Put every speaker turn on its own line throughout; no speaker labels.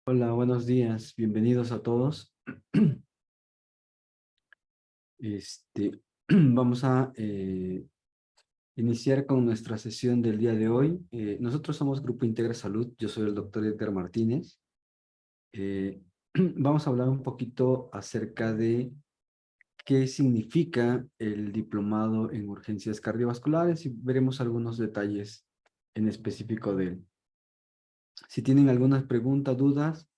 Hola, buenos días. Bienvenidos a todos. Vamos a iniciar con nuestra sesión del día de hoy. Nosotros somos Grupo Integra Salud. Yo soy el doctor Edgar Martínez. Eh, Vamos a hablar un poquito acerca de qué significa el diplomado en urgencias cardiovasculares y veremos algunos detalles en específico de él. Si tienen algunas preguntas, dudas,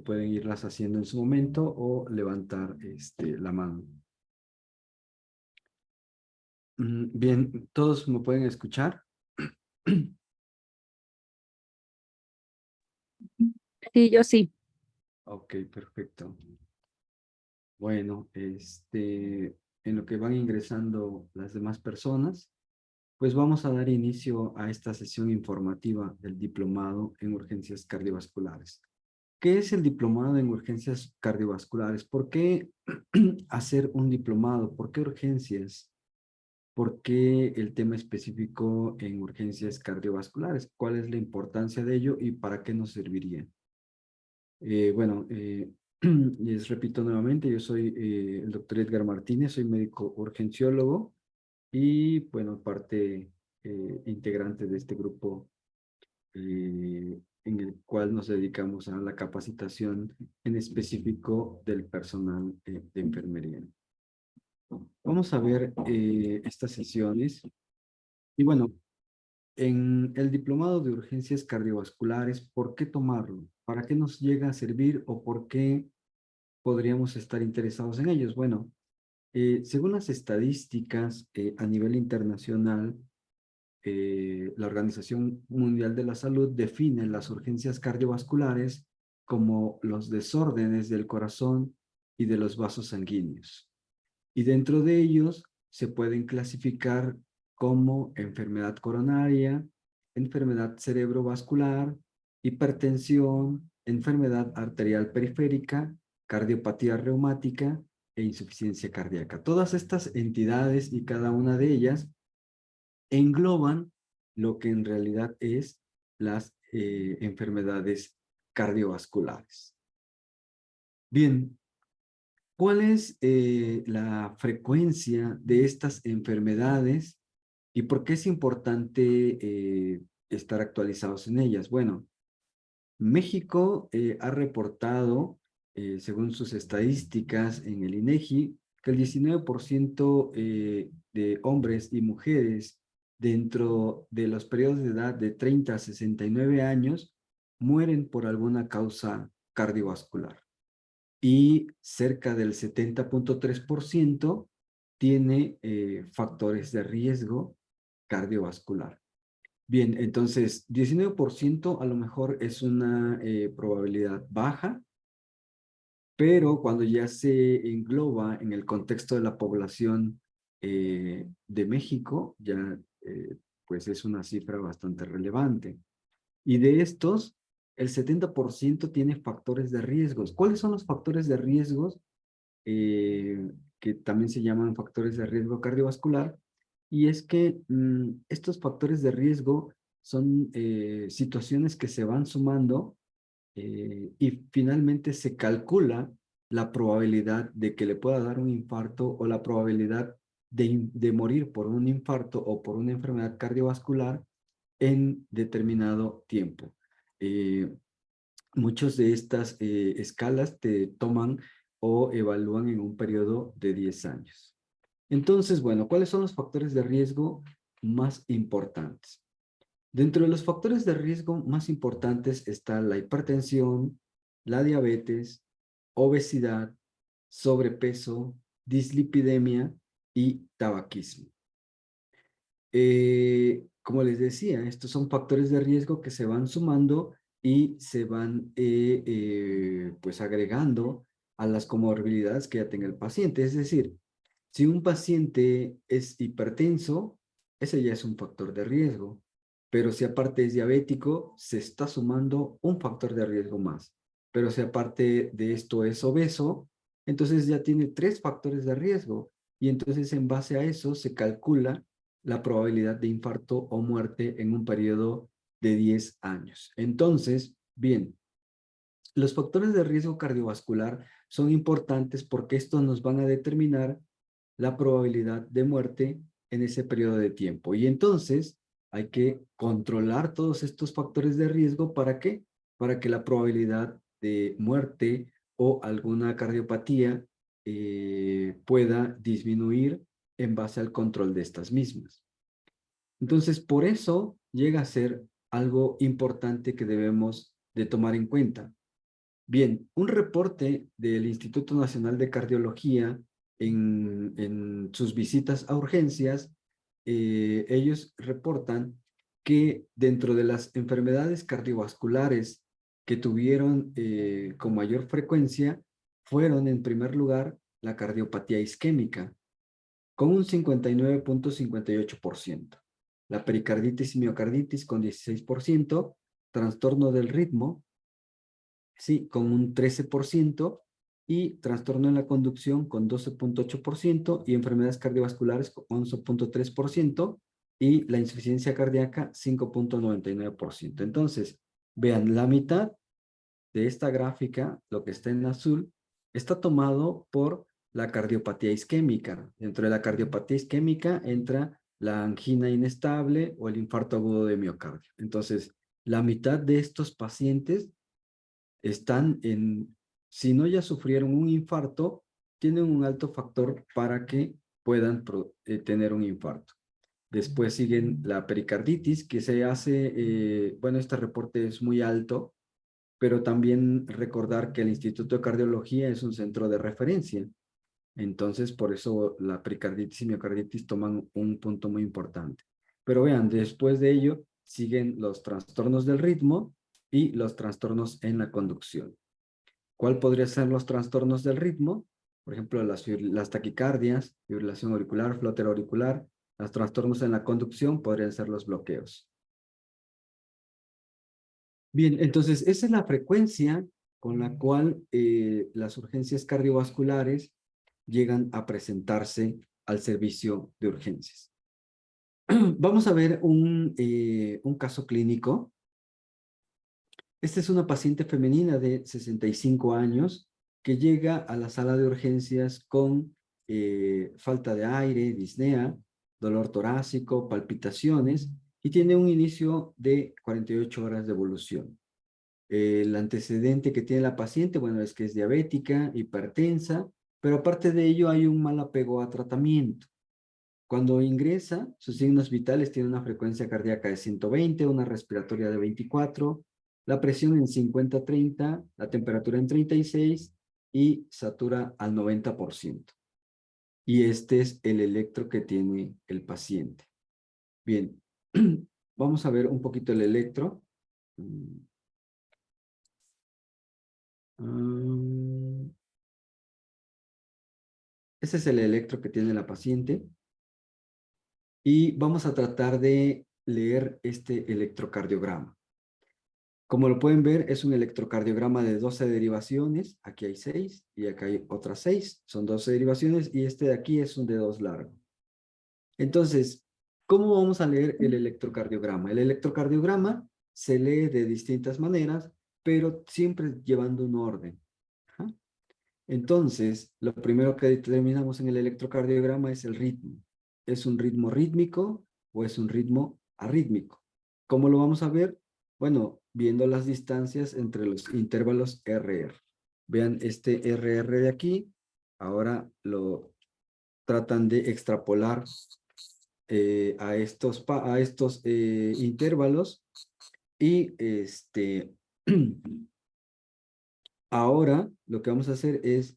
pueden irlas haciendo en su momento o levantar la mano. Bien, ¿todos me pueden escuchar?
Sí, yo sí.
Ok, perfecto. Bueno, en lo que van ingresando las demás personas, pues vamos a dar inicio a esta sesión informativa del diplomado en urgencias cardiovasculares. ¿Qué es el diplomado en urgencias cardiovasculares? ¿Por qué hacer un diplomado? ¿Por qué urgencias? ¿Por qué el tema específico en urgencias cardiovasculares? ¿Cuál es la importancia de ello y para qué nos serviría? Bueno, les repito nuevamente, yo soy el doctor Edgar Martínez, soy médico urgenciólogo y, bueno, parte integrante de este grupo en el cual nos dedicamos a la capacitación en específico del personal de enfermería. Vamos a ver estas sesiones y, bueno, en el diplomado de urgencias cardiovasculares, ¿por qué tomarlo? ¿Para qué nos llega a servir o por qué podríamos estar interesados en ellos? Bueno, según las estadísticas a nivel internacional, la Organización Mundial de la Salud define las urgencias cardiovasculares como los desórdenes del corazón y de los vasos sanguíneos. Y dentro de ellos se pueden clasificar como enfermedad coronaria, enfermedad cerebrovascular, hipertensión, enfermedad arterial periférica, cardiopatía reumática e insuficiencia cardíaca. Todas estas entidades y cada una de ellas engloban lo que en realidad es las enfermedades cardiovasculares. Bien, ¿cuál es la frecuencia de estas enfermedades y por qué es importante estar actualizados en ellas? Bueno, México ha reportado, según sus estadísticas en el INEGI, que el 19% de hombres y mujeres dentro de los periodos de edad de 30 a 69 años mueren por alguna causa cardiovascular y cerca del 70.3% tiene factores de riesgo cardiovascular. Bien, entonces 19% a lo mejor es una probabilidad baja, pero cuando ya se engloba en el contexto de la población de México, ya pues es una cifra bastante relevante. Y de estos, el 70% tiene factores de riesgos. ¿Cuáles son los factores de riesgos? Que también se llaman factores de riesgo cardiovascular, y es que estos factores de riesgo son situaciones que se van sumando y finalmente se calcula la probabilidad de que le pueda dar un infarto o la probabilidad de morir por un infarto o por una enfermedad cardiovascular en determinado tiempo. Eh, Muchos de estas escalas te toman o evalúan en un periodo de 10 años. Entonces, bueno, ¿cuáles son los factores de riesgo más importantes? Dentro de los factores de riesgo más importantes está la hipertensión, la diabetes, obesidad, sobrepeso, dislipidemia y tabaquismo. Como les decía, estos son factores de riesgo que se van sumando y se van pues agregando a las comorbilidades que ya tenga el paciente. Es decir, si un paciente es hipertenso, ese ya es un factor de riesgo. Pero si aparte es diabético, se está sumando un factor de riesgo más. Pero si aparte de esto es obeso, entonces ya tiene 3 factores de riesgo. Y entonces en base a eso se calcula la probabilidad de infarto o muerte en un periodo de 10 años. Entonces, bien, Los factores de riesgo cardiovascular son importantes porque estos nos van a determinar la probabilidad de muerte en ese periodo de tiempo. Y entonces hay que controlar todos estos factores de riesgo. ¿Para qué? Para que la probabilidad de muerte o alguna cardiopatía pueda disminuir en base al control de estas mismas. Entonces, por eso llega a ser algo importante que debemos de tomar en cuenta. Bien, un reporte del Instituto Nacional de Cardiología en sus visitas a urgencias, ellos reportan que dentro de las enfermedades cardiovasculares que tuvieron con mayor frecuencia, fueron en primer lugar la cardiopatía isquémica, con un 59.58%, la pericarditis y miocarditis con 16%, trastorno del ritmo, sí, con un 13%, y trastorno en la conducción con 12.8%, y enfermedades cardiovasculares con 11.3%, y la insuficiencia cardíaca 5.99%. Entonces, vean, la mitad de esta gráfica, lo que está en azul, está tomado por la cardiopatía isquémica. Dentro de la cardiopatía isquémica entra la angina inestable o el infarto agudo de miocardio. Entonces, la mitad de estos pacientes están si no ya sufrieron un infarto, tienen un alto factor para que puedan tener un infarto. Después siguen la pericarditis, que se hace, bueno, este reporte es muy alto, pero también recordar que el Instituto de Cardiología es un centro de referencia. Entonces, por eso la pericarditis y miocarditis toman un punto muy importante. Pero vean, después de ello siguen los trastornos del ritmo y los trastornos en la conducción. ¿Cuál podría ser los trastornos del ritmo? Por ejemplo, las taquicardias, fibrilación auricular, flóter auricular. Los trastornos en la conducción podrían ser los bloqueos. Bien, entonces esa es la frecuencia con la cual las urgencias cardiovasculares llegan a presentarse al servicio de urgencias. Vamos a ver un caso clínico. Esta es una paciente femenina de 65 años que llega a la sala de urgencias con falta de aire, disnea, dolor torácico, palpitaciones, y tiene un inicio de 48 horas de evolución. El antecedente que tiene la paciente, bueno, es que es diabética, hipertensa, pero aparte de ello hay un mal apego a tratamiento. Cuando ingresa, sus signos vitales tienen una frecuencia cardíaca de 120, una respiratoria de 24, la presión en 50-30, la temperatura en 36 y satura al 90%. Y este es el electro que tiene el paciente. Bien, vamos a ver un poquito el electro. Ese es el electro que tiene la paciente. Y vamos a tratar de leer este electrocardiograma. Como lo pueden ver, es un electrocardiograma de 12 derivaciones. Aquí hay 6 y acá hay otras 6. Son 12 derivaciones y este de aquí es un dedos largo. Entonces, ¿cómo vamos a leer el electrocardiograma? El electrocardiograma se lee de distintas maneras, pero siempre llevando un orden. Ajá. Entonces, lo primero que determinamos en el electrocardiograma es el ritmo. ¿Es un ritmo rítmico o es un ritmo arrítmico? ¿Cómo lo vamos a ver? Bueno, viendo las distancias entre los intervalos RR. Vean este RR de aquí. Ahora lo tratan de extrapolar a estos intervalos. Y ahora lo que vamos a hacer es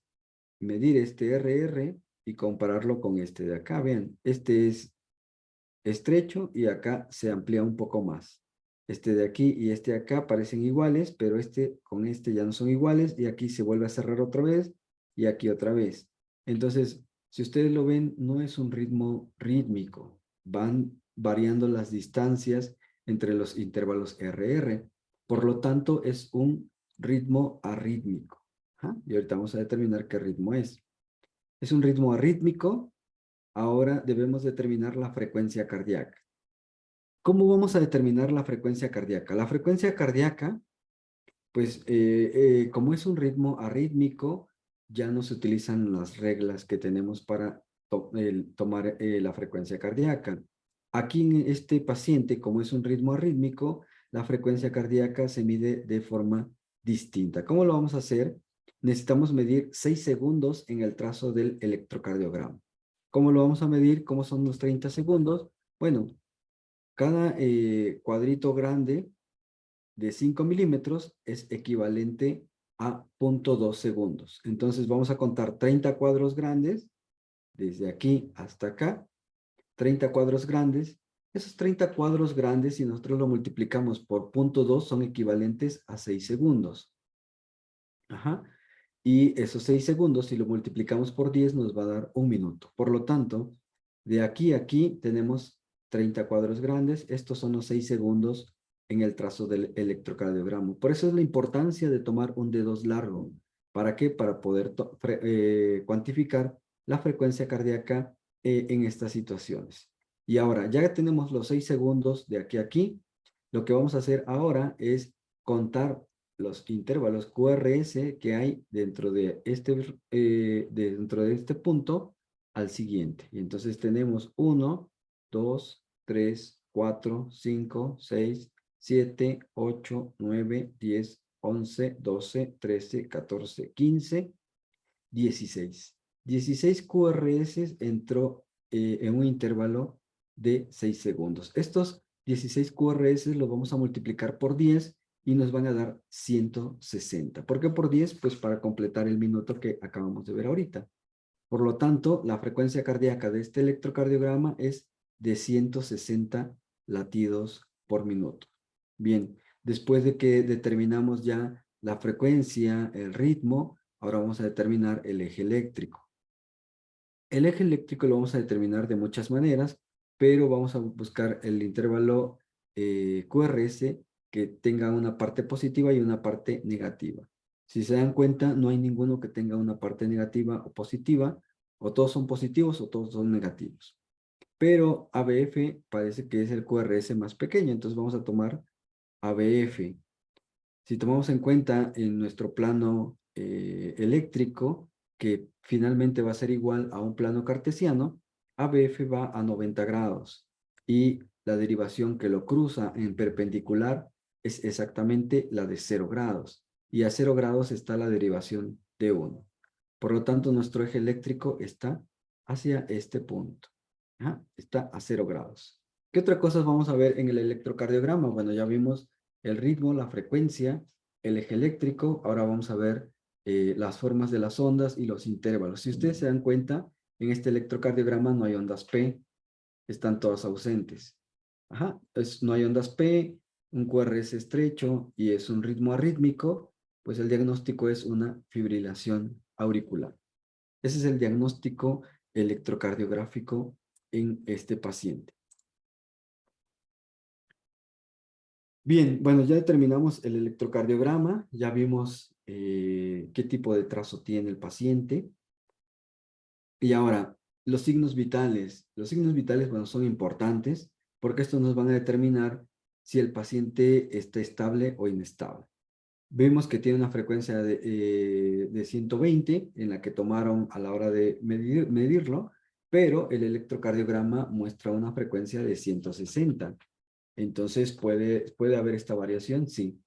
medir este RR y compararlo con este de acá. Vean, este es estrecho y acá se amplía un poco más. Este de aquí y este de acá parecen iguales, pero este con este ya no son iguales y aquí se vuelve a cerrar otra vez y aquí otra vez. Entonces, si ustedes lo ven, no es un ritmo rítmico. Van variando las distancias entre los intervalos RR. Por lo tanto, es un ritmo arrítmico. ¿Ah? Y ahorita vamos a determinar qué ritmo es. Es un ritmo arrítmico. Ahora debemos determinar la frecuencia cardíaca. ¿Cómo vamos a determinar la frecuencia cardíaca? La frecuencia cardíaca pues como es un ritmo arrítmico, ya no se utilizan las reglas que tenemos para tomar la frecuencia cardíaca. Aquí en este paciente, como es un ritmo arrítmico, la frecuencia cardíaca se mide de forma distinta. ¿Cómo lo vamos a hacer? Necesitamos medir 6 segundos en el trazo del electrocardiograma. ¿Cómo lo vamos a medir? ¿Cómo son los 30 segundos? Bueno, cada cuadrito grande de 5 milímetros es equivalente a 0.2 segundos. Entonces vamos a contar 30 cuadros grandes, desde aquí hasta acá, 30 cuadros grandes. Esos 30 cuadros grandes, si nosotros lo multiplicamos por 0.2, son equivalentes a 6 segundos. Ajá. Y esos 6 segundos, si lo multiplicamos por 10, nos va a dar 1 minuto. Por lo tanto, de aquí a aquí tenemos 30 cuadros grandes. Estos son los 6 segundos en el trazo del electrocardiograma. Por eso es la importancia de tomar un D2 largo. ¿Para qué? Para poder cuantificar la frecuencia cardíaca en estas situaciones. Y ahora, ya tenemos los 6 segundos de aquí a aquí. Lo que vamos a hacer ahora es contar los intervalos QRS que hay dentro de este punto al siguiente. Y entonces tenemos 1, 2, 3, 4, 5, 6, 7, 8, 9, 10, 11, 12, 13, 14, 15, 16. 16 QRS entró en un intervalo de 6 segundos. Estos 16 QRS los vamos a multiplicar por 10 y nos van a dar 160. ¿Por qué por 10? Pues para completar el minuto que acabamos de ver ahorita. Por lo tanto, la frecuencia cardíaca de este electrocardiograma es de 160 latidos por minuto. Bien, después de que determinamos ya la frecuencia, el ritmo, ahora vamos a determinar el eje eléctrico. El eje eléctrico lo vamos a determinar de muchas maneras, pero vamos a buscar el intervalo QRS que tenga una parte positiva y una parte negativa. Si se dan cuenta, no hay ninguno que tenga una parte negativa o positiva, o todos son positivos o todos son negativos. Pero ABF parece que es el QRS más pequeño, entonces vamos a tomar ABF. Si tomamos en cuenta en nuestro plano eléctrico, que finalmente va a ser igual a un plano cartesiano, ABF va a 90 grados y la derivación que lo cruza en perpendicular es exactamente la de 0 grados. Y a 0 grados está la derivación de 1. Por lo tanto, nuestro eje eléctrico está hacia este punto. ¿Ah? Está a 0 grados. ¿Qué otras cosas vamos a ver en el electrocardiograma? Bueno, ya vimos el ritmo, la frecuencia, el eje eléctrico. Ahora vamos a ver las formas de las ondas y los intervalos. Si ustedes se dan cuenta, en este electrocardiograma no hay ondas P, están todas ausentes. Ajá, no hay ondas P, un QRS estrecho y es un ritmo arrítmico, pues el diagnóstico es una fibrilación auricular. Ese es el diagnóstico electrocardiográfico en este paciente. Bien, bueno, ya determinamos el electrocardiograma, ya vimos qué tipo de trazo tiene el paciente. Y ahora, los signos vitales. Los signos vitales, bueno, son importantes porque estos nos van a determinar si el paciente está estable o inestable. Vemos que tiene una frecuencia de 120 en la que tomaron a la hora de medirlo, pero el electrocardiograma muestra una frecuencia de 160. Entonces, ¿puede haber esta variación? Sí.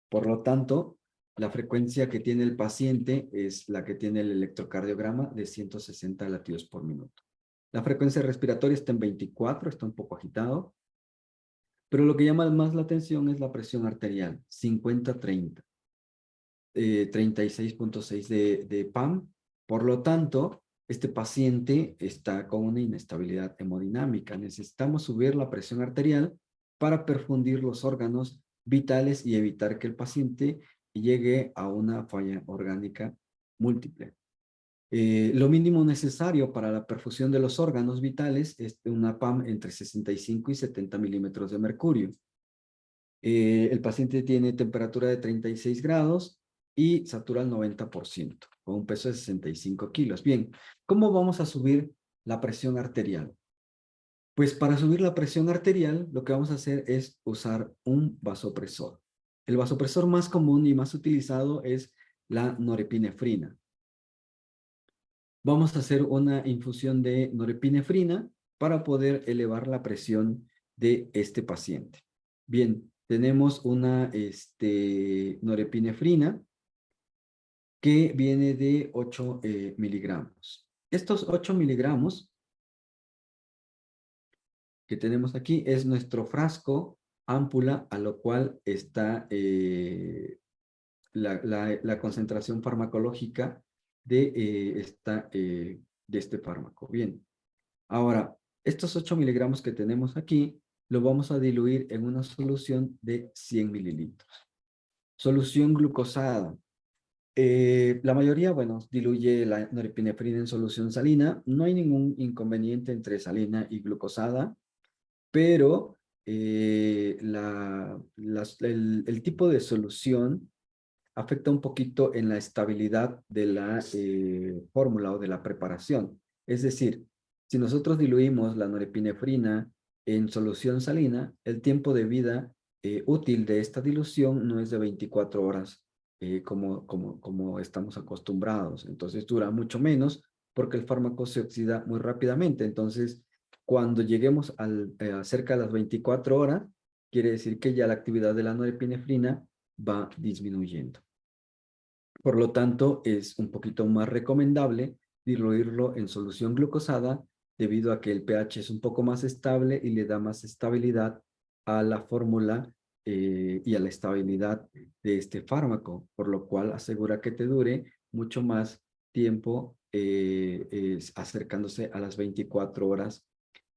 Por lo tanto, la frecuencia que tiene el paciente es la que tiene el electrocardiograma de 160 latidos por minuto. La frecuencia respiratoria está en 24, está un poco agitado. Pero lo que llama más la atención es la presión arterial, 50-30. 36.6 de PAM. Por lo tanto, este paciente está con una inestabilidad hemodinámica. Necesitamos subir la presión arterial para perfundir los órganos vitales y evitar que el paciente llegue a una falla orgánica múltiple. Lo mínimo necesario para la perfusión de los órganos vitales es una PAM entre 65 y 70 milímetros de mercurio. El paciente tiene temperatura de 36 grados y satura al 90%, con un peso de 65 kilos. Bien, ¿cómo vamos a subir la presión arterial? Pues para subir la presión arterial, lo que vamos a hacer es usar un vasopresor. El vasopresor más común y más utilizado es la norepinefrina. Vamos a hacer una infusión de norepinefrina para poder elevar la presión de este paciente. Bien, tenemos una norepinefrina que viene de 8 miligramos. Estos 8 miligramos que tenemos aquí es nuestro frasco ámpula, a lo cual está la concentración farmacológica de este fármaco. Bien, ahora, estos 8 miligramos que tenemos aquí, lo vamos a diluir en una solución de 100 mililitros. Solución glucosada. La mayoría, bueno, diluye la norepinefrina en solución salina. No hay ningún inconveniente entre salina y glucosada, pero el tipo de solución afecta un poquito en la estabilidad de la fórmula o de la preparación. Es decir, si nosotros diluimos la norepinefrina en solución salina, el tiempo de vida útil de esta dilución no es de 24 horas como estamos acostumbrados. Entonces dura mucho menos porque el fármaco se oxida muy rápidamente. Entonces, cuando lleguemos a cerca de las 24 horas, quiere decir que ya la actividad de la norepinefrina va disminuyendo. Por lo tanto, es un poquito más recomendable diluirlo en solución glucosada debido a que el pH es un poco más estable y le da más estabilidad a la fórmula y a la estabilidad de este fármaco, por lo cual asegura que te dure mucho más tiempo acercándose a las 24 horas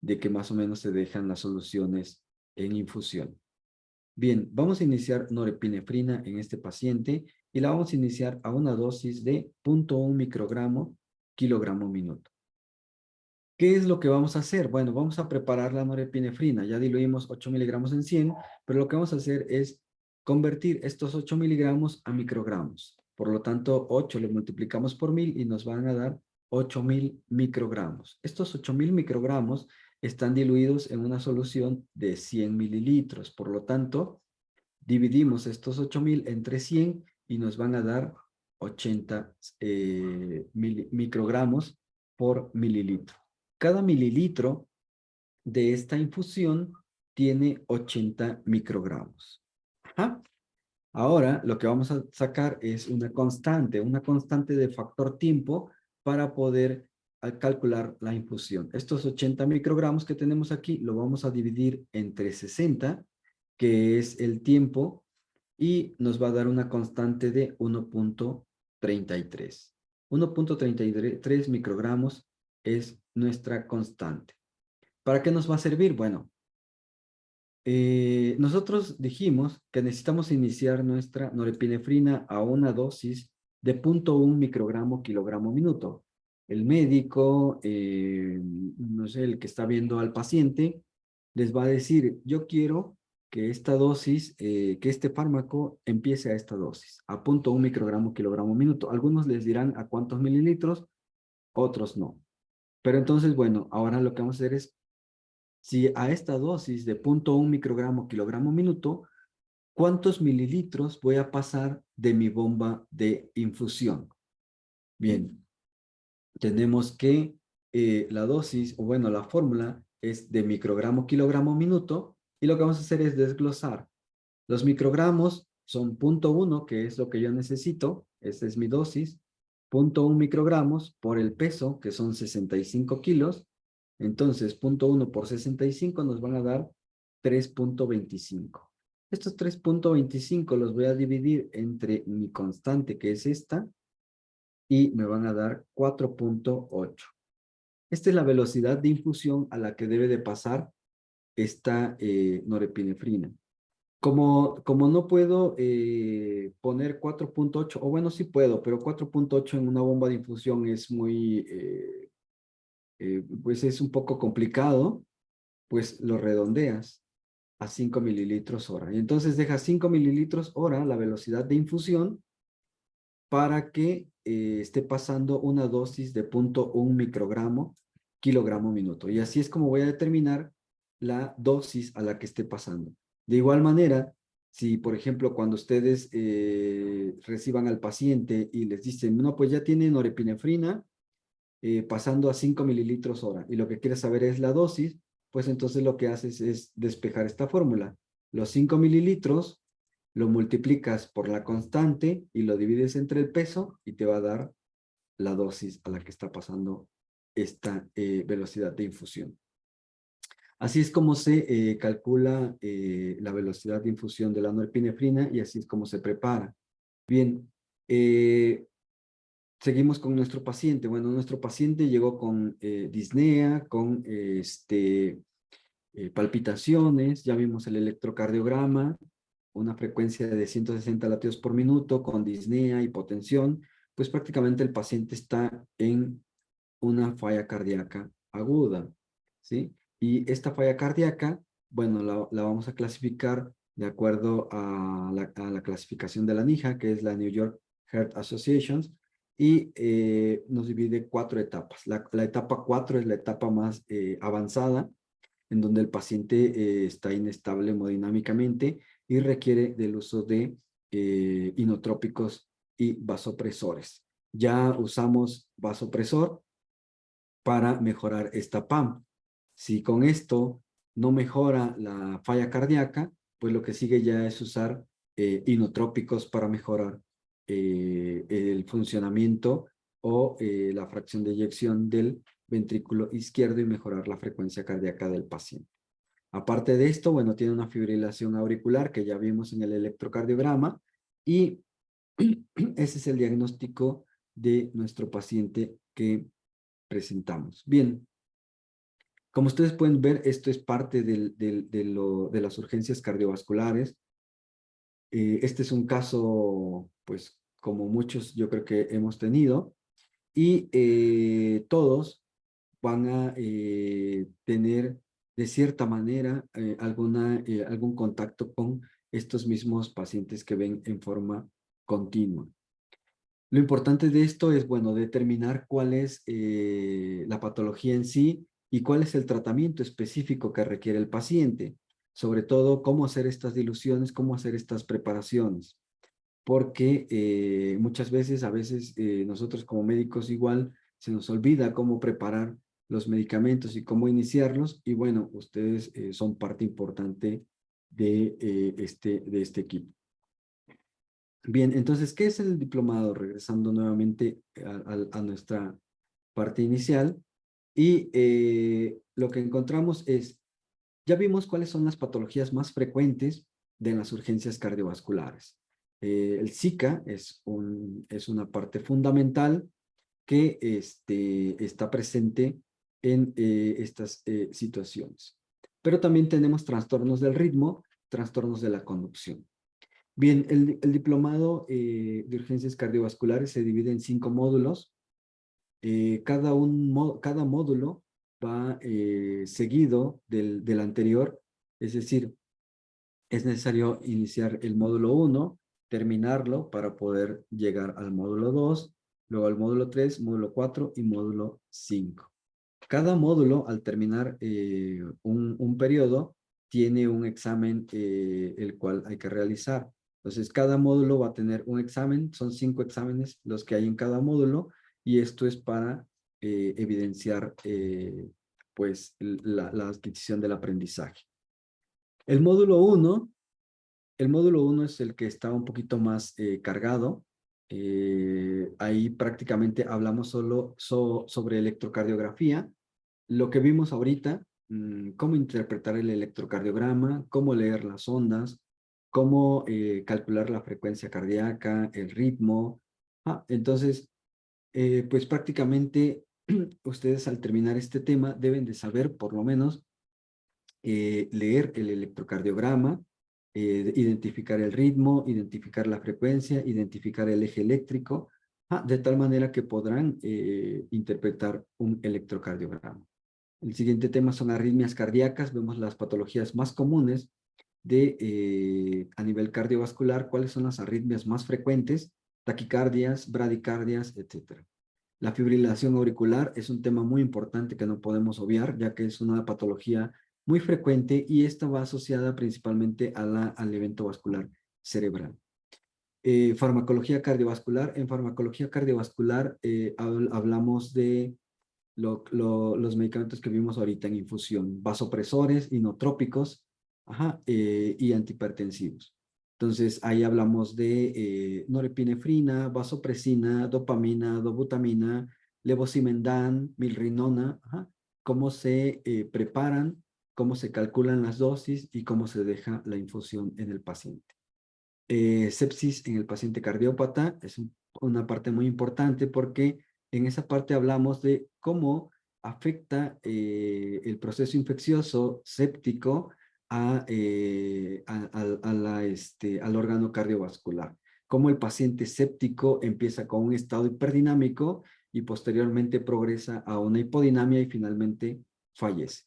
de que más o menos se dejan las soluciones en infusión. Bien, vamos a iniciar norepinefrina en este paciente y la vamos a iniciar a una dosis de 0.1 microgramo kilogramo minuto. ¿Qué es lo que vamos a hacer? Bueno, vamos a preparar la norepinefrina. Ya diluimos 8 miligramos en 100, pero lo que vamos a hacer es convertir estos 8 miligramos a microgramos. Por lo tanto, 8 lo multiplicamos por 1000 y nos van a dar 8000 microgramos. Estos 8000 microgramos están diluidos en una solución de 100 mililitros. Por lo tanto, dividimos estos 8000 entre 100 y nos van a dar 80 microgramos por mililitro. Cada mililitro de esta infusión tiene 80 microgramos. Ajá. Ahora lo que vamos a sacar es una constante de factor tiempo para poder calcular la infusión. Estos 80 microgramos que tenemos aquí lo vamos a dividir entre 60, que es el tiempo, y nos va a dar una constante de 1.33. 1.33 microgramos es nuestra constante. ¿Para qué nos va a servir? Bueno, nosotros dijimos que necesitamos iniciar nuestra norepinefrina a una dosis de 0.1 microgramo kilogramo minuto. El médico, no sé, el que está viendo al paciente, les va a decir, yo quiero que esta dosis, que este fármaco empiece a esta dosis, a 0.1 microgramo kilogramo minuto. Algunos les dirán a cuántos mililitros, otros no. Pero entonces, bueno, ahora lo que vamos a hacer es, si a esta dosis de 0.1 microgramo kilogramo minuto, ¿cuántos mililitros voy a pasar de mi bomba de infusión? Bien, tenemos que la dosis, o bueno, la fórmula es de microgramo kilogramo minuto, y lo que vamos a hacer es desglosar. Los microgramos son 0.1, que es lo que yo necesito, esta es mi dosis, 0.1 microgramos por el peso, que son 65 kilos, entonces 0.1 por 65 nos van a dar 3.25. Estos 3.25 los voy a dividir entre mi constante, que es esta, y me van a dar 4.8. Esta es la velocidad de infusión a la que debe de pasar esta norepinefrina. Como no puedo poner 4.8, o bueno, sí puedo, pero 4.8 en una bomba de infusión es muy, pues es un poco complicado, pues lo redondeas a 5 mililitros hora. Y entonces dejas 5 mililitros hora la velocidad de infusión para que esté pasando una dosis de 0.1 microgramo kilogramo minuto. Y así es como voy a determinar la dosis a la que esté pasando. De igual manera, Si, por ejemplo, cuando ustedes reciban al paciente y les dicen, no, pues ya tiene norepinefrina, pasando a 5 mililitros hora, y lo que quieres saber es la dosis, pues entonces lo que haces es despejar esta fórmula. Los 5 mililitros lo multiplicas por la constante y lo divides entre el peso y te va a dar la dosis a la que está pasando esta velocidad de infusión. Así es como se calcula la velocidad de infusión de la norepinefrina y así es como se prepara. Bien, seguimos con nuestro paciente. Bueno, nuestro paciente llegó con disnea, con palpitaciones, ya vimos el electrocardiograma, una frecuencia de 160 latidos por minuto, con disnea, hipotensión, pues prácticamente el paciente está en una falla cardíaca aguda, ¿sí? Y esta falla cardíaca, bueno, la vamos a clasificar de acuerdo a la clasificación de la NIHA, que es la New York Heart Association, y nos divide 4 etapas. La etapa 4 es la etapa más avanzada, en donde el paciente está inestable hemodinámicamente y requiere del uso de inotrópicos y vasopresores. Ya usamos vasopresor para mejorar esta PAM. Si con esto no mejora la falla cardíaca, pues lo que sigue ya es usar inotrópicos para mejorar el funcionamiento o la fracción de eyección del ventrículo izquierdo y mejorar la frecuencia cardíaca del paciente. Aparte de esto, bueno, tiene una fibrilación auricular que ya vimos en el electrocardiograma y ese es el diagnóstico de nuestro paciente que presentamos. Bien, como ustedes pueden ver, esto es parte de las urgencias cardiovasculares. Este es un caso, pues, como muchos yo creo que hemos tenido, y todos van a tener de cierta manera algún contacto con estos mismos pacientes que ven en forma continua. Lo importante de esto es, bueno, determinar cuál es la patología en sí y cuál es el tratamiento específico que requiere el paciente. Sobre todo, cómo hacer estas diluciones, cómo hacer estas preparaciones. Porque muchas veces, a veces, nosotros como médicos igual se nos olvida cómo preparar los medicamentos y cómo iniciarlos. Y bueno, ustedes son parte importante de este equipo. Bien, entonces, ¿qué es el diplomado? Regresando nuevamente a nuestra parte inicial. Y lo que encontramos es, ya vimos cuáles son las patologías más frecuentes de las urgencias cardiovasculares. El Zika es una parte fundamental que está presente en estas situaciones. Pero también tenemos trastornos del ritmo, trastornos de la conducción. Bien, el diplomado de urgencias cardiovasculares se divide en 5 módulos. Cada módulo va seguido del anterior, es decir, es necesario iniciar el módulo 1, terminarlo para poder llegar al módulo 2, luego al módulo 3, módulo 4 y módulo 5. Cada módulo, al terminar un periodo, tiene un examen el cual hay que realizar. Entonces, cada módulo va a tener un examen, son 5 exámenes los que hay en cada módulo, y esto es para evidenciar pues la adquisición del aprendizaje. El módulo 1, es el que está un poquito más cargado. Ahí prácticamente hablamos solo sobre electrocardiografía. Lo que vimos ahorita, cómo interpretar el electrocardiograma, cómo leer las ondas, cómo calcular la frecuencia cardíaca, el ritmo. Entonces, pues prácticamente ustedes al terminar este tema deben de saber por lo menos leer el electrocardiograma, identificar el ritmo, identificar la frecuencia, identificar el eje eléctrico, de tal manera que podrán interpretar un electrocardiograma. El siguiente tema son arritmias cardíacas. Vemos las patologías más comunes a nivel cardiovascular, cuáles son las arritmias más frecuentes, taquicardias, bradicardias, etc. La fibrilación auricular es un tema muy importante que no podemos obviar, ya que es una patología muy frecuente y esta va asociada principalmente al evento vascular cerebral. Farmacología cardiovascular. En farmacología cardiovascular hablamos de los medicamentos que vimos ahorita en infusión, vasopresores, inotrópicos, y antihipertensivos. Entonces, ahí hablamos de norepinefrina, vasopresina, dopamina, dobutamina, levosimendan, milrinona, cómo se preparan, cómo se calculan las dosis y cómo se deja la infusión en el paciente. Sepsis en el paciente cardiópata es una parte muy importante porque en esa parte hablamos de cómo afecta el proceso infeccioso séptico al órgano cardiovascular. Cómo el paciente séptico empieza con un estado hiperdinámico y posteriormente progresa a una hipodinamia y finalmente fallece.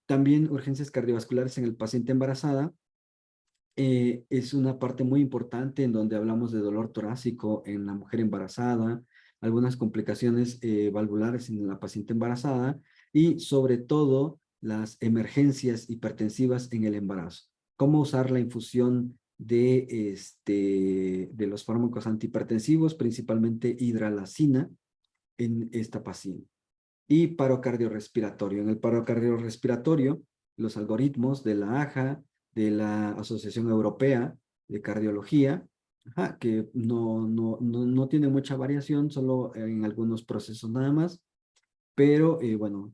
También urgencias cardiovasculares en el paciente embarazada. Es una parte muy importante en donde hablamos de dolor torácico en la mujer embarazada, algunas complicaciones valvulares en la paciente embarazada y sobre todo las emergencias hipertensivas en el embarazo. Cómo usar la infusión de los fármacos antihipertensivos, principalmente hidralazina, en esta paciente. Y paro cardiorrespiratorio. En el paro cardiorrespiratorio, los algoritmos de la AJA, de la Asociación Europea de Cardiología, que no tiene mucha variación, solo en algunos procesos nada más, pero bueno,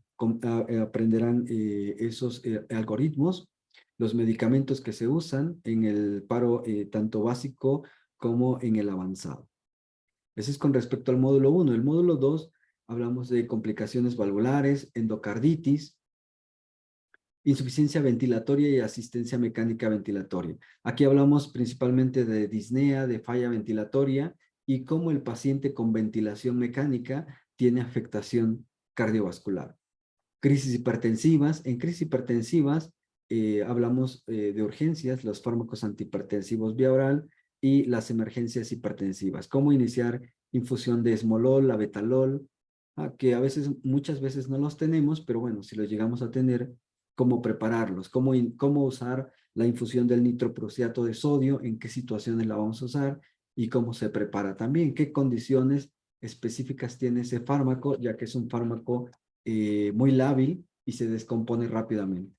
aprenderán esos algoritmos, los medicamentos que se usan en el paro tanto básico como en el avanzado. Eso es con respecto al módulo 1. El módulo 2 hablamos de complicaciones valvulares, endocarditis, insuficiencia ventilatoria y asistencia mecánica ventilatoria. Aquí hablamos principalmente de disnea, de falla ventilatoria y cómo el paciente con ventilación mecánica tiene afectación cardiovascular. Crisis hipertensivas. En crisis hipertensivas hablamos de urgencias, los fármacos antihipertensivos vía oral y las emergencias hipertensivas. Cómo iniciar infusión de esmolol, abetalol, que muchas veces no los tenemos, pero bueno, si los llegamos a tener, cómo prepararlos, cómo usar la infusión del nitroprusiato de sodio, en qué situaciones la vamos a usar y cómo se prepara también, qué condiciones específicas tiene ese fármaco, ya que es un fármaco muy lábil y se descompone rápidamente.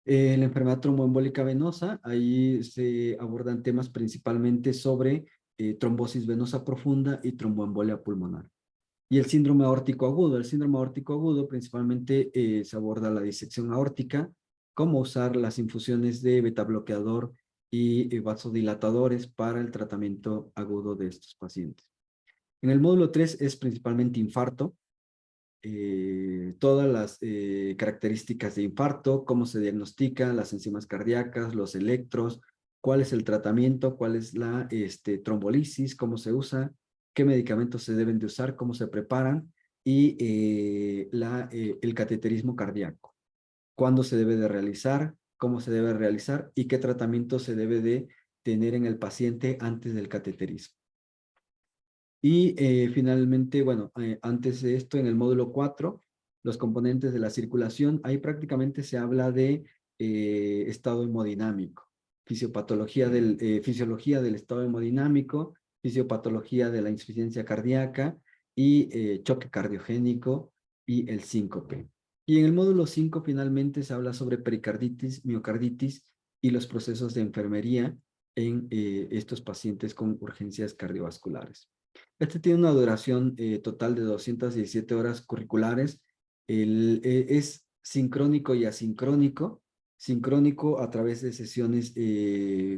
La enfermedad tromboembólica venosa, ahí se abordan temas principalmente sobre trombosis venosa profunda y tromboembolia pulmonar. Y el síndrome aórtico agudo. El síndrome aórtico agudo principalmente se aborda la disección aórtica, cómo usar las infusiones de betabloqueador y vasodilatadores para el tratamiento agudo de estos pacientes. En el módulo 3 es principalmente infarto, todas las características de infarto, cómo se diagnostica, las enzimas cardíacas, los electros, cuál es el tratamiento, cuál es la trombolisis, cómo se usa, qué medicamentos se deben de usar, cómo se preparan y el cateterismo cardíaco, cuándo se debe de realizar, cómo se debe realizar y qué tratamiento se debe de tener en el paciente antes del cateterismo. Y finalmente, bueno, antes de esto, en el módulo 4, los componentes de la circulación, ahí prácticamente se habla de estado hemodinámico, fisiología del estado hemodinámico, fisiopatología de la insuficiencia cardíaca y choque cardiogénico y el síncope. Y en el módulo 5 finalmente se habla sobre pericarditis, miocarditis y los procesos de enfermería en estos pacientes con urgencias cardiovasculares. Este tiene una duración total de 217 horas curriculares. Es sincrónico y asincrónico. Sincrónico a través de sesiones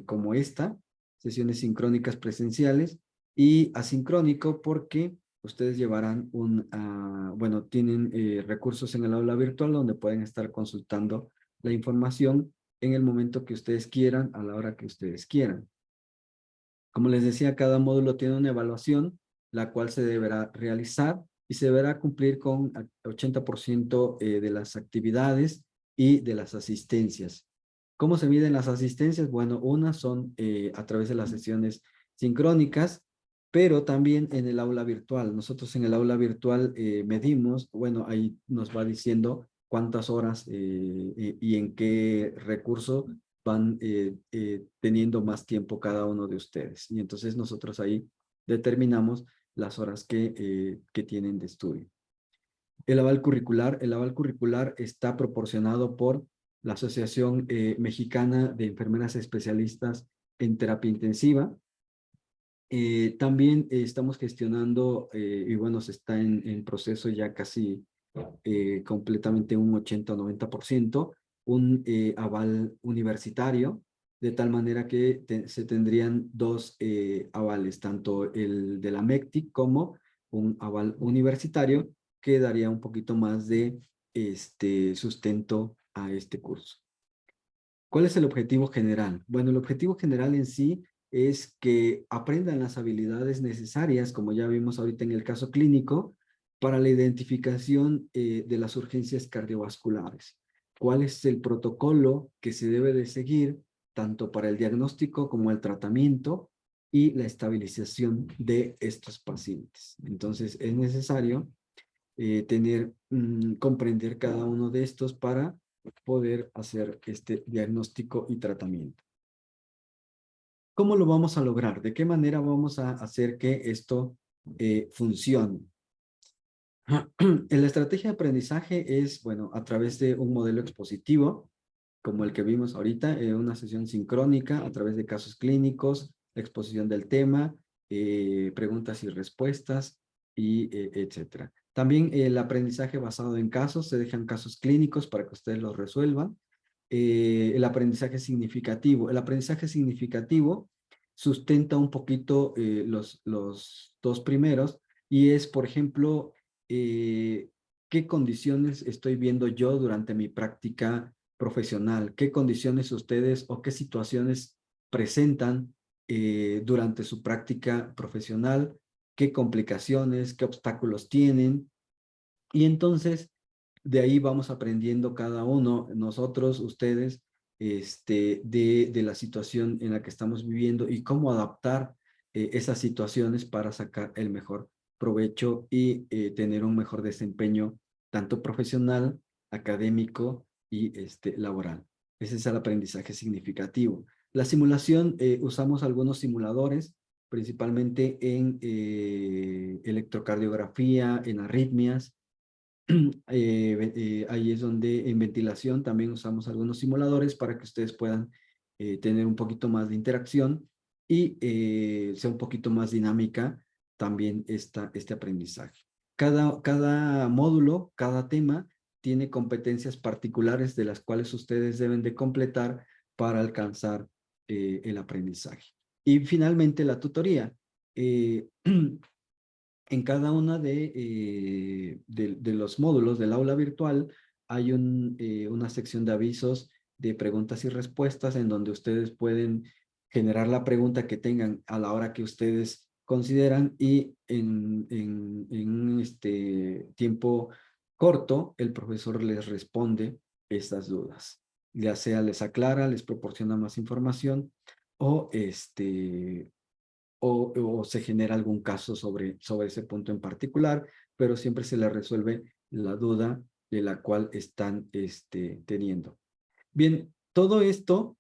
como esta, sesiones sincrónicas presenciales, y asincrónico porque ustedes llevarán bueno, tienen recursos en el aula virtual donde pueden estar consultando la información en el momento que ustedes quieran, a la hora que ustedes quieran. Como les decía, cada módulo tiene una evaluación, la cual se deberá realizar y se deberá cumplir con 80% de las actividades y de las asistencias. ¿Cómo se miden las asistencias? Bueno, unas son a través de las sesiones sincrónicas, pero también en el aula virtual. Nosotros en el aula virtual medimos, bueno, ahí nos va diciendo cuántas horas y en qué recurso van teniendo más tiempo cada uno de ustedes. Y entonces nosotros ahí determinamos las horas que tienen de estudio. El aval curricular está proporcionado por la Asociación Mexicana de Enfermeras Especialistas en Terapia Intensiva. También estamos gestionando, y bueno, se está en proceso ya casi completamente un 80 o 90%, un aval universitario, de tal manera que se tendrían dos avales, tanto el de la MECTI como un aval universitario, que daría un poquito más de sustento a este curso. ¿Cuál es el objetivo general? Bueno, el objetivo general en sí es que aprendan las habilidades necesarias, como ya vimos ahorita en el caso clínico, para la identificación de las urgencias cardiovasculares. ¿Cuál es el protocolo que se debe de seguir tanto para el diagnóstico como el tratamiento y la estabilización de estos pacientes? Entonces, es necesario comprender cada uno de estos para poder hacer este diagnóstico y tratamiento. ¿Cómo lo vamos a lograr? ¿De qué manera vamos a hacer que esto funcione? La estrategia de aprendizaje es, bueno, a través de un modelo expositivo, como el que vimos ahorita, una sesión sincrónica a través de casos clínicos, exposición del tema, preguntas y respuestas, y etcétera. También el aprendizaje basado en casos, se dejan casos clínicos para que ustedes los resuelvan. El aprendizaje significativo. El aprendizaje significativo sustenta un poquito los dos primeros, y es, por ejemplo, ¿qué condiciones estoy viendo yo durante mi práctica profesional? ¿Qué condiciones ustedes o qué situaciones presentan durante su práctica profesional? ¿Qué complicaciones, qué obstáculos tienen? Y entonces, de ahí vamos aprendiendo cada uno, nosotros, ustedes, de la situación en la que estamos viviendo y cómo adaptar esas situaciones para sacar el mejor provecho y tener un mejor desempeño, tanto profesional, académico y laboral. Ese es el aprendizaje significativo. La simulación, usamos algunos simuladores, principalmente en electrocardiografía, en arritmias. Ahí es donde en ventilación también usamos algunos simuladores para que ustedes puedan tener un poquito más de interacción y sea un poquito más dinámica también este aprendizaje. Cada módulo, cada tema tiene competencias particulares de las cuales ustedes deben de completar para alcanzar el aprendizaje. Y finalmente la tutoría. En cada una de los módulos del aula virtual hay una sección de avisos de preguntas y respuestas en donde ustedes pueden generar la pregunta que tengan a la hora que ustedes consideran, y en un tiempo corto el profesor les responde estas dudas. Ya sea les aclara, les proporciona más información o o se genera algún caso sobre ese punto en particular, pero siempre se le resuelve la duda de la cual están teniendo. Bien, todo esto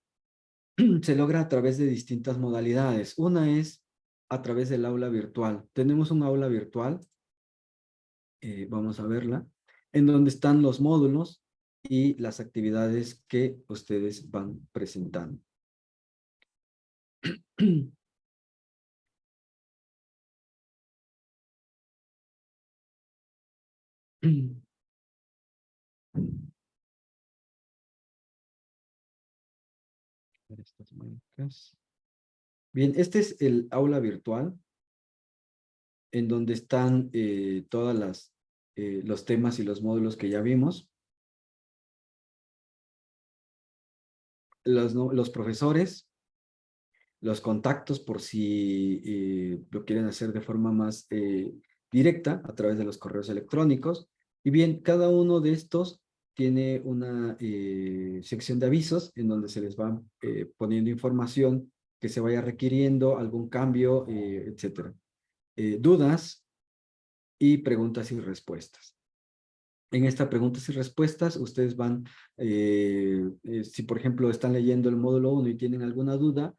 se logra a través de distintas modalidades. Una es a través del aula virtual. Tenemos un aula virtual, vamos a verla, en donde están los módulos y las actividades que ustedes van presentando. Estas marcas. Bien, este es el aula virtual en donde están todas los temas y los módulos que ya vimos. Los profesores, los contactos por si lo quieren hacer de forma más directa a través de los correos electrónicos. Y bien, cada uno de estos tiene una sección de avisos en donde se les va poniendo información que se vaya requiriendo, algún cambio, etcétera. Dudas y preguntas y respuestas. En esta preguntas y respuestas, ustedes van, si por ejemplo están leyendo el módulo 1 y tienen alguna duda,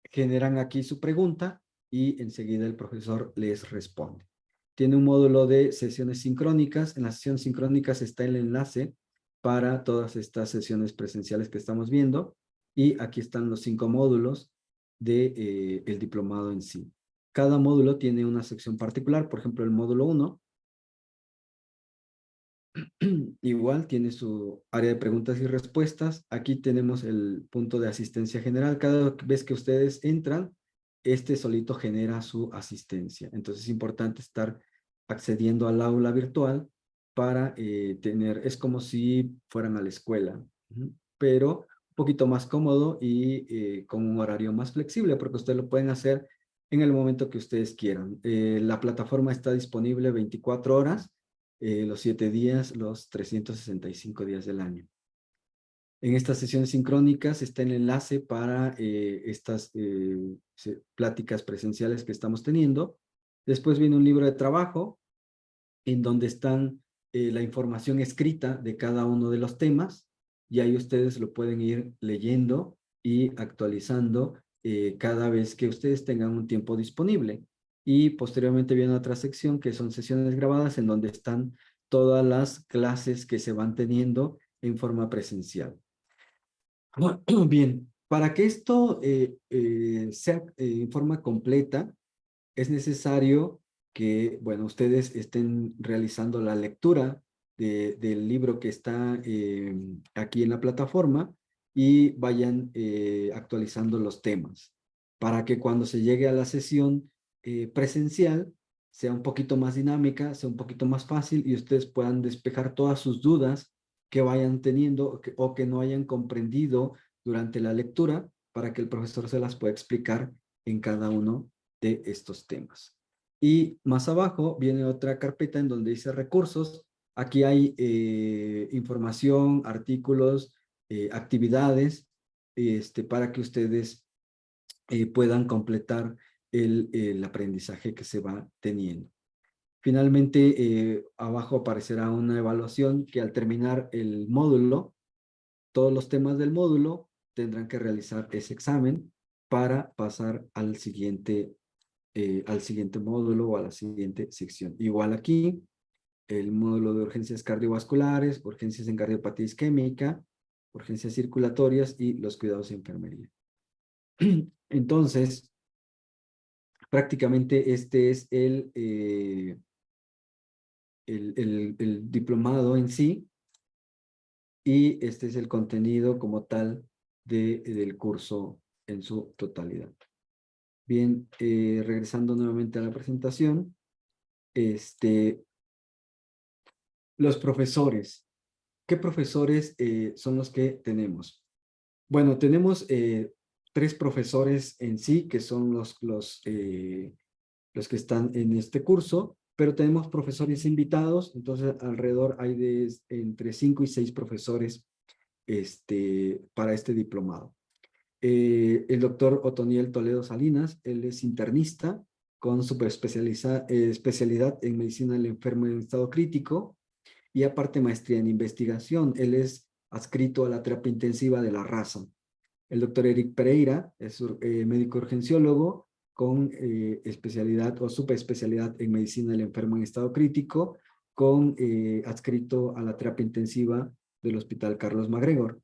generan aquí su pregunta y enseguida el profesor les responde. Tiene un módulo de sesiones sincrónicas. En las sesiones sincrónicas está el enlace para todas estas sesiones presenciales que estamos viendo. Y aquí están los 5 módulos de, el diplomado en sí. Cada módulo tiene una sección particular. Por ejemplo, el módulo 1 igual tiene su área de preguntas y respuestas. Aquí tenemos el punto de asistencia general. Cada vez que ustedes entran, este solito genera su asistencia. Entonces es importante estar accediendo al aula virtual para tener, es como si fueran a la escuela, pero un poquito más cómodo y con un horario más flexible, porque ustedes lo pueden hacer en el momento que ustedes quieran. La plataforma está disponible 24 horas los 7 días, los 365 días del año. En estas sesiones sincrónicas está el enlace para estas pláticas presenciales que estamos teniendo. Después viene un libro de trabajo en donde están la información escrita de cada uno de los temas y ahí ustedes lo pueden ir leyendo y actualizando cada vez que ustedes tengan un tiempo disponible. Y posteriormente viene otra sección que son sesiones grabadas en donde están todas las clases que se van teniendo en forma presencial. Bien, para que esto sea en forma completa, es necesario que, bueno, ustedes estén realizando la lectura del libro que está aquí en la plataforma y vayan actualizando los temas para que cuando se llegue a la sesión presencial sea un poquito más dinámica, sea un poquito más fácil y ustedes puedan despejar todas sus dudas que vayan teniendo o que no hayan comprendido durante la lectura para que el profesor se las pueda explicar en cada uno de estos temas. Y más abajo viene otra carpeta en donde dice recursos. Aquí hay información, artículos, actividades, para que ustedes puedan completar el aprendizaje que se va teniendo. Finalmente, abajo aparecerá una evaluación que al terminar el módulo, todos los temas del módulo tendrán que realizar ese examen para pasar al siguiente módulo o a la siguiente sección. Igual aquí, el módulo de urgencias cardiovasculares, urgencias en cardiopatía isquémica, urgencias circulatorias y los cuidados de enfermería. Entonces, prácticamente este es el diplomado en sí y este es el contenido como tal del curso en su totalidad. Bien, regresando nuevamente a la presentación, los profesores. ¿Qué profesores son los que tenemos? Bueno, tenemos 3 profesores en sí, que son los que están en este curso, pero tenemos profesores invitados, entonces alrededor hay de entre 5 y 6 profesores para este diplomado. El doctor Otoniel Toledo Salinas, él es internista con su especialidad en medicina del enfermo en estado crítico y aparte maestría en investigación. Él es adscrito a la terapia intensiva de la raza. El doctor Eric Pereira es médico urgenciólogo con especialidad o subespecialidad en medicina del enfermo en estado crítico con adscrito a la terapia intensiva del Hospital Carlos MacGregor.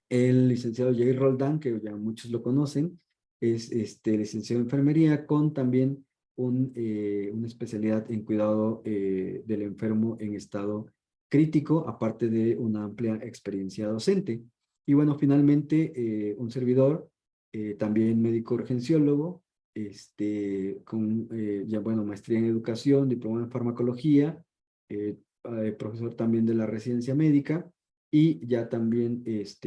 El licenciado Jair Roldán, que ya muchos lo conocen, es licenciado en enfermería con también una especialidad en cuidado del enfermo en estado crítico, aparte de una amplia experiencia docente. Y bueno, finalmente, un servidor, también médico urgenciólogo, con ya bueno, maestría en educación, diploma en farmacología, profesor también de la residencia médica, y ya también,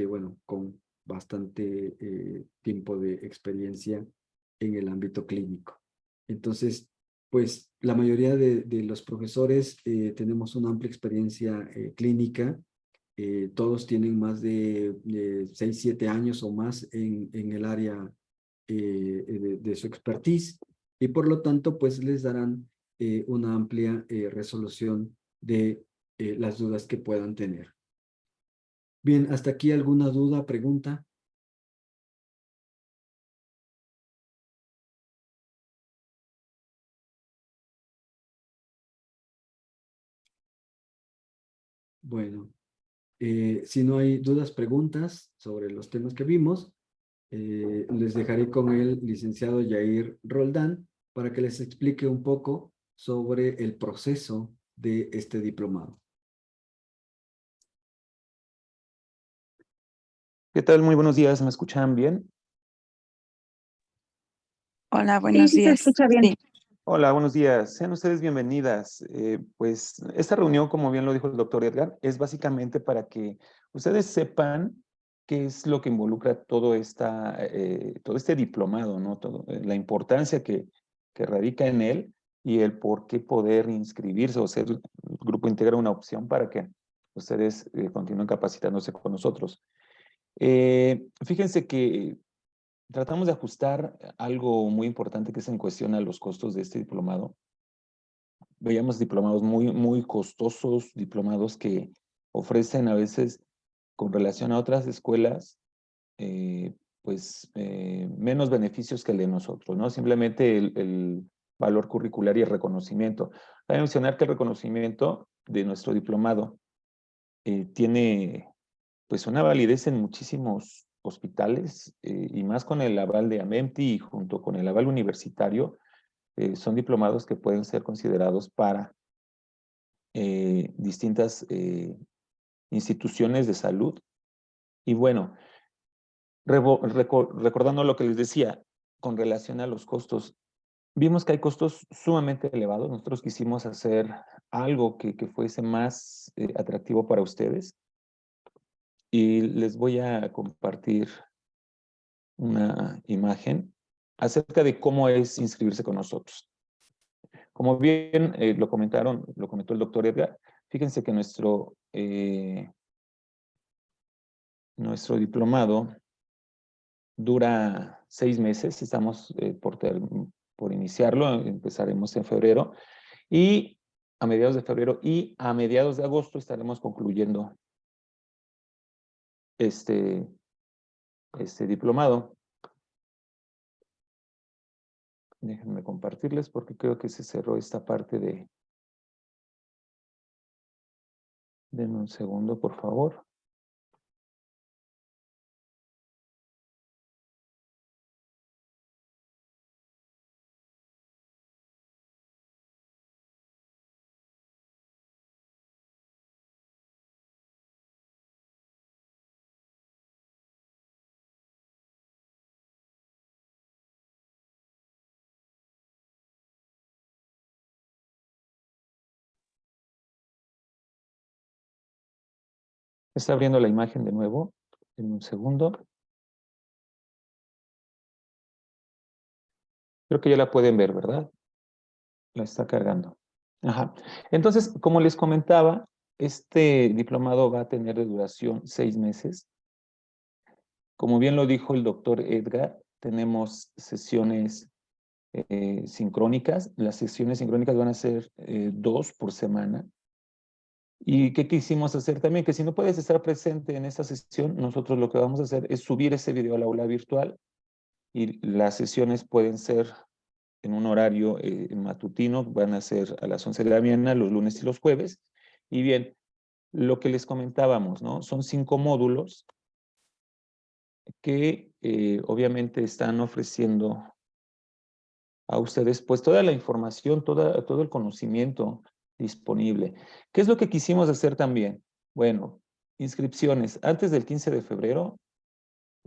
bueno, con bastante tiempo de experiencia en el ámbito clínico. Entonces, pues la mayoría de los profesores tenemos una amplia experiencia clínica. Todos tienen más de 6, 7 años o más en el área de su expertise y por lo tanto, pues les darán una amplia resolución de las dudas que puedan tener. Bien, ¿hasta aquí alguna duda, pregunta? Bueno, si no hay dudas, preguntas sobre los temas que vimos, les dejaré con el licenciado Yair Roldán para que les explique un poco sobre el proceso de este diplomado.
¿Qué tal? Muy buenos días. ¿Me escuchan bien?
Hola, Sí, buenos sí se días. escucha bien.
Sí. Hola, buenos días. Sean ustedes bienvenidas. Pues esta reunión, como bien lo dijo el doctor Edgar, es básicamente para que ustedes sepan qué es lo que involucra todo este diplomado, ¿no? La importancia que radica en él y el por qué poder inscribirse o ser el Grupo Integra una opción para que ustedes continúen capacitándose con nosotros. Fíjense que tratamos de ajustar algo muy importante que es en cuestión a los costos de este diplomado. Veíamos diplomados muy costosos, diplomados que ofrecen a veces, con relación a otras escuelas, menos beneficios que el de nosotros, ¿no? Simplemente el valor curricular y el reconocimiento. Cabe mencionar que el reconocimiento de nuestro diplomado tiene pues una validez en muchísimos hospitales y más con el aval de AMEMTI y junto con el aval universitario, son diplomados que pueden ser considerados para distintas instituciones de salud. Y bueno, recordando lo que les decía con relación a los costos, vimos que hay costos sumamente elevados. Nosotros quisimos hacer algo que fuese más atractivo para ustedes y les voy a compartir una imagen acerca de cómo es inscribirse con nosotros. Como bien lo comentó el doctor Edgar, fíjense que nuestro diplomado dura 6 meses, estamos por iniciarlo, empezaremos en febrero, y a mediados de febrero y a mediados de agosto estaremos concluyendo este diplomado. Déjenme compartirles porque creo que se cerró esta parte de... Denme un segundo, por favor. Está abriendo la imagen de nuevo. En un segundo. Creo que ya la pueden ver, ¿verdad? La está cargando. Ajá. Entonces, como les comentaba, este diplomado va a tener de duración 6 meses. Como bien lo dijo el doctor Edgar, tenemos sesiones sincrónicas. Las sesiones sincrónicas van a ser 2 por semana. ¿Y qué quisimos hacer también? Que si no puedes estar presente en esta sesión, nosotros lo que vamos a hacer es subir ese video al aula virtual y las sesiones pueden ser en un horario matutino, van a ser a las 11 de la mañana, los lunes y los jueves. Y bien, lo que les comentábamos, ¿no? Son 5 módulos que obviamente están ofreciendo a ustedes pues toda la información, todo el conocimiento disponible. ¿Qué es lo que quisimos hacer también? Bueno, inscripciones. Antes del 15 de febrero,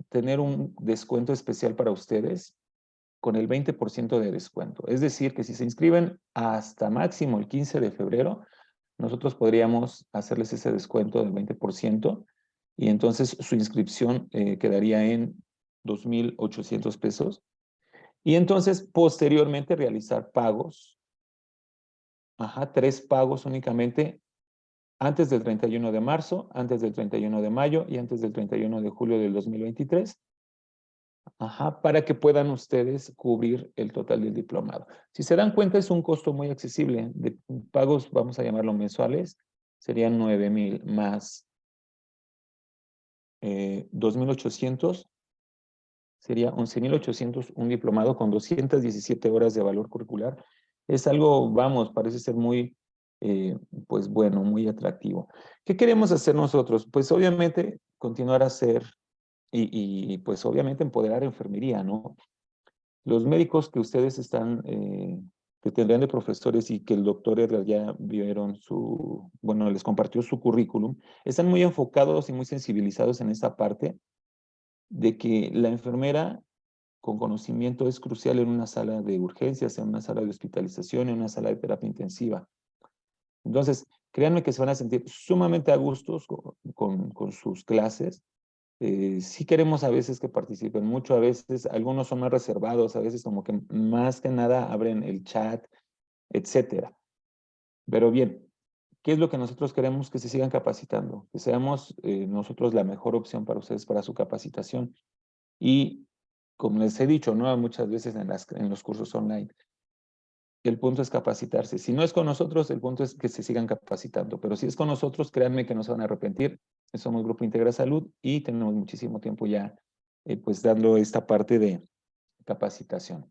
tener un descuento especial para ustedes con el 20% de descuento. Es decir, que si se inscriben hasta máximo el 15 de febrero, nosotros podríamos hacerles ese descuento del 20% y entonces su inscripción quedaría en 2,800 pesos. Y entonces, posteriormente, realizar pagos. 3 pagos únicamente antes del 31 de marzo, antes del 31 de mayo y antes del 31 de julio del 2023. Para que puedan ustedes cubrir el total del diplomado. Si se dan cuenta, es un costo muy accesible. De pagos, vamos a llamarlo mensuales, serían 9,000 más 2,800, sería 11,800 un diplomado con 217 horas de valor curricular. Es algo, vamos, parece ser muy, pues bueno, muy atractivo. ¿Qué queremos hacer nosotros? Pues obviamente continuar a hacer y pues obviamente empoderar enfermería, ¿no? Los médicos que ustedes están, que tendrían de profesores y que el doctor Edgar ya vieron bueno, les compartió su currículum, están muy enfocados y muy sensibilizados en esa parte de que la enfermera con conocimiento es crucial en una sala de urgencias, en una sala de hospitalización, en una sala de terapia intensiva. Entonces, créanme que se van a sentir sumamente a gustos con sus clases. Sí queremos a veces que participen mucho, a veces algunos son más reservados, a veces como que más que nada abren el chat, etcétera. Pero bien, ¿qué es lo que nosotros queremos? Que se sigan capacitando, que seamos nosotros la mejor opción para ustedes para su capacitación. Y como les he dicho, ¿no? Muchas veces en los cursos online, el punto es capacitarse. Si no es con nosotros, el punto es que se sigan capacitando. Pero si es con nosotros, créanme que no se van a arrepentir. Somos Grupo Integra Salud y tenemos muchísimo tiempo ya pues dando esta parte de capacitación.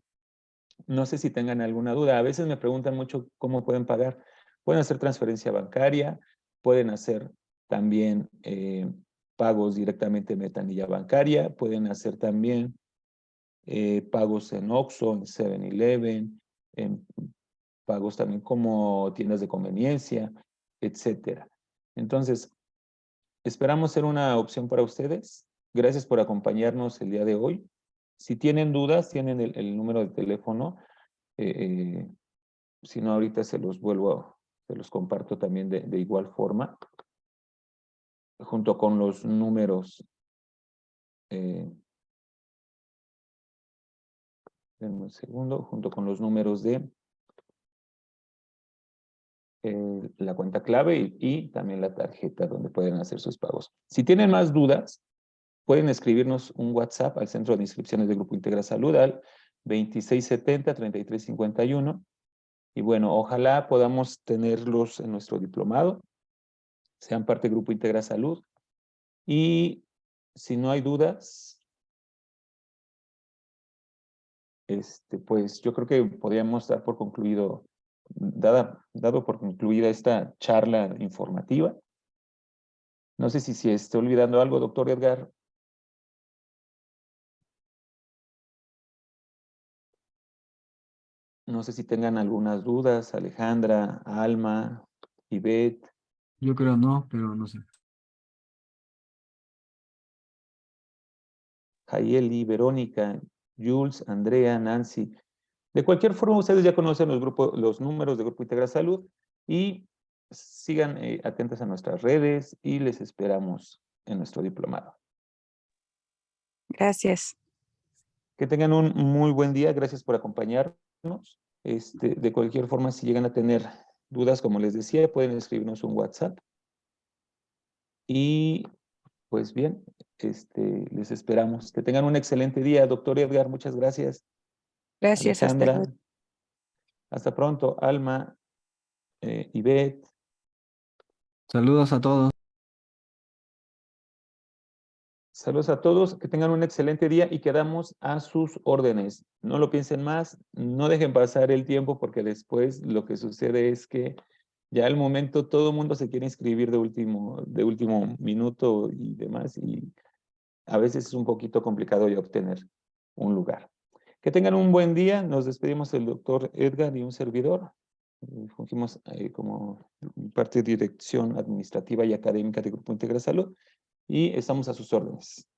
No sé si tengan alguna duda. A veces me preguntan mucho cómo pueden pagar. Pueden hacer transferencia bancaria, pueden hacer también pagos directamente en ventanilla bancaria, pueden hacer también pagos en Oxxo, en 7-Eleven, en pagos también como tiendas de conveniencia, etcétera. Entonces, esperamos ser una opción para ustedes. Gracias por acompañarnos el día de hoy. Si tienen dudas, tienen el número de teléfono. Si no, ahorita se los comparto también de igual forma, junto con los números. Denme un segundo, junto con los números de la cuenta clave y también la tarjeta donde pueden hacer sus pagos. Si tienen más dudas, pueden escribirnos un WhatsApp al Centro de Inscripciones de Grupo Integra Salud al 2670-3351. Y bueno, ojalá podamos tenerlos en nuestro diplomado, sean parte del Grupo Integra Salud. Y si no hay dudas, pues yo creo que podríamos dar por concluido, dado por concluida esta charla informativa. No sé si estoy olvidando algo, doctor Edgar. No sé si tengan algunas dudas, Alejandra, Alma, Ivette.
Yo creo no, pero no sé.
Jayeli, Verónica, Jules, Andrea, Nancy. De cualquier forma, ustedes ya conocen los números de Grupo Integra Salud y sigan atentos a nuestras redes y les esperamos en nuestro diplomado.
Gracias.
Que tengan un muy buen día. Gracias por acompañarnos. De cualquier forma, si llegan a tener dudas, como les decía, pueden escribirnos un WhatsApp. Y pues bien, les esperamos. Que tengan un excelente día. Doctor Edgar, muchas gracias.
Gracias, hasta
Alejandra,
luego.
hasta pronto. Alma, Ivette.
Saludos a todos.
Saludos a todos, que tengan un excelente día y quedamos a sus órdenes. No lo piensen más, no dejen pasar el tiempo porque después lo que sucede es que ya al momento todo el mundo se quiere inscribir de último minuto y demás y a veces es un poquito complicado ya obtener un lugar. Que tengan un buen día, nos despedimos el doctor Edgar y un servidor. Fungimos como parte de dirección administrativa y académica de Grupo Integra Salud y estamos a sus órdenes.